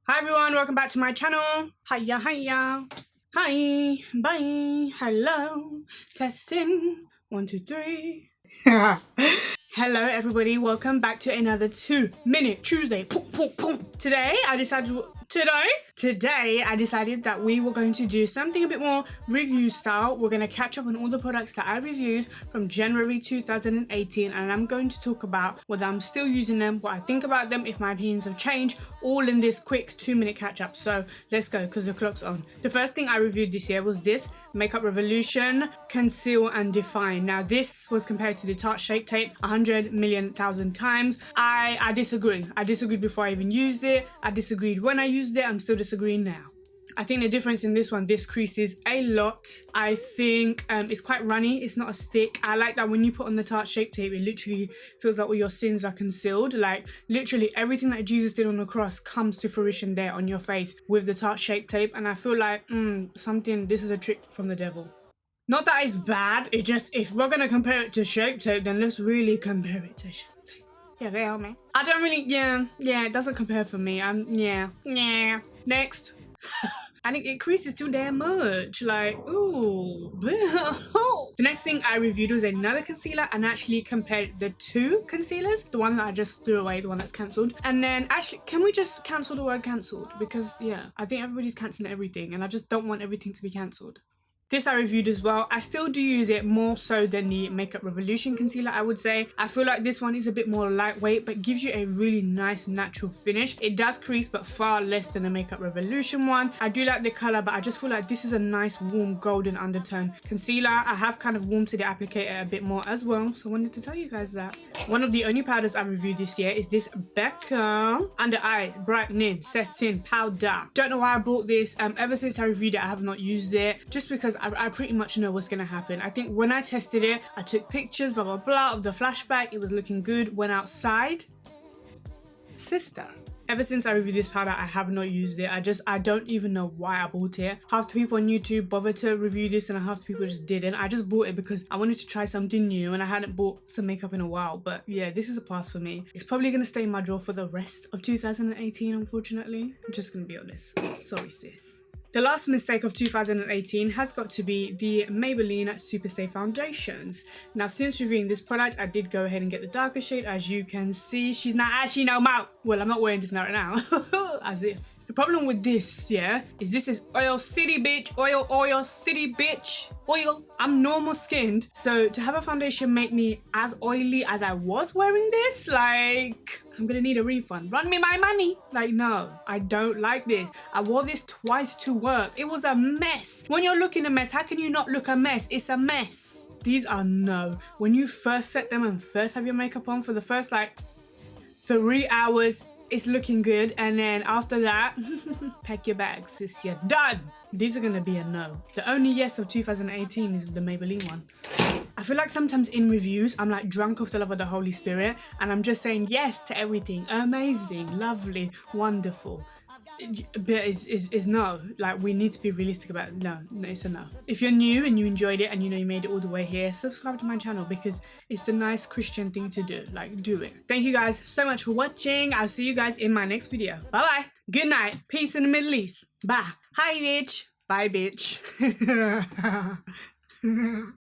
Hi everyone, welcome back to my channel. Hiya, hiya. Hi, bye, hello. Testing. 1, 2, 3. Hello everybody, welcome back to another 2-minute Tuesday. Today I decided that we were going to do something a bit more review style. We're going to catch up on all the products that I reviewed from January 2018, and I'm going to talk about whether I'm still using them, what I think about them, if my opinions have changed, all in this quick 2-minute catch up. So let's go because the clock's on. The first thing I reviewed this year was this Makeup Revolution Conceal and Define. Now this was compared to the Tarte Shape Tape 100,000,000 times. I disagree. I disagreed before I even used it. I disagreed when I used it. I'm still disagreeing now. I think the difference in this one, this creases a lot. I think it's quite runny. It's not a stick. I like that when you put on the Tarte Shape Tape, it literally feels like all your sins are concealed. Like literally everything that Jesus did on the cross comes to fruition there on your face with the Tarte Shape Tape. And I feel like this is a trick from the devil. Not that it's bad, it's just if we're gonna compare it to Shape Tape, then let's really compare it to Shape Tape. Yeah, they are, man. I don't really, yeah, it doesn't compare for me. Yeah. Next. I think it creases too damn much. Like, ooh. The next thing I reviewed was another concealer and actually compared the two concealers. The one that I just threw away, the one that's cancelled. And then actually, can we just cancel the word cancelled? Because yeah, I think everybody's cancelling everything and I just don't want everything to be cancelled. This I reviewed as well. I still do use it more so than the Makeup Revolution concealer, I would say. I feel like this one is a bit more lightweight but gives you a really nice natural finish. It does crease but far less than the Makeup Revolution one. I do like the colour, but I just feel like this is a nice warm golden undertone concealer. I have kind of warmed to the applicator a bit more as well, so I wanted to tell you guys that. One of the only powders I reviewed this year is this Becca Under Eye Brightening Setting Powder. Don't know why I bought this. Ever since I reviewed it, I have not used it just because I pretty much know what's gonna happen. I think when I tested it, I took pictures, blah blah blah, of the flashback. It was looking good. Went outside, sister. Ever since I reviewed this powder, I have not used it. I don't even know why I bought it. Half the people on YouTube bothered to review this and half the people just didn't. I just bought it because I wanted to try something new and I hadn't bought some makeup in a while. But yeah, this is a pass for me. It's probably gonna stay in my drawer for the rest of 2018, unfortunately. I'm just gonna be honest. Sorry, sis. The last mistake of 2018 has got to be the Maybelline Superstay Foundations. Now, since reviewing this product, I did go ahead and get the darker shade. As you can see, she's not actually no more. Well, I'm not wearing this now right now. As if. The problem with this, yeah, is this is oil city, bitch. Oil city, bitch. Oil. I'm normal skinned, so to have a foundation make me as oily as I was wearing this, like, I'm gonna need a refund. Run me my money. Like, no, I don't like this. I wore this twice to work. It was a mess. When you're looking a mess, how can you not look a mess? It's a mess. These are no. When you first set them and first have your makeup on for the first like 3 hours, it's looking good, and then after that, pack your bags, sis, you're done. These are gonna be a no. The only yes of 2018 is the Maybelline one. I feel like sometimes in reviews, I'm like drunk off the love of the Holy Spirit, and I'm just saying yes to everything. Amazing, lovely, wonderful. But is no. Like, we need to be realistic about it. No, it's a no. If you're new and you enjoyed it and you know you made it all the way here, subscribe to my channel because it's the nice Christian thing to do. Like, do it. Thank you guys so much for watching. I'll see you guys in my next video. Bye bye. Good night. Peace in the Middle East. Bye. Hi bitch. Bye bitch.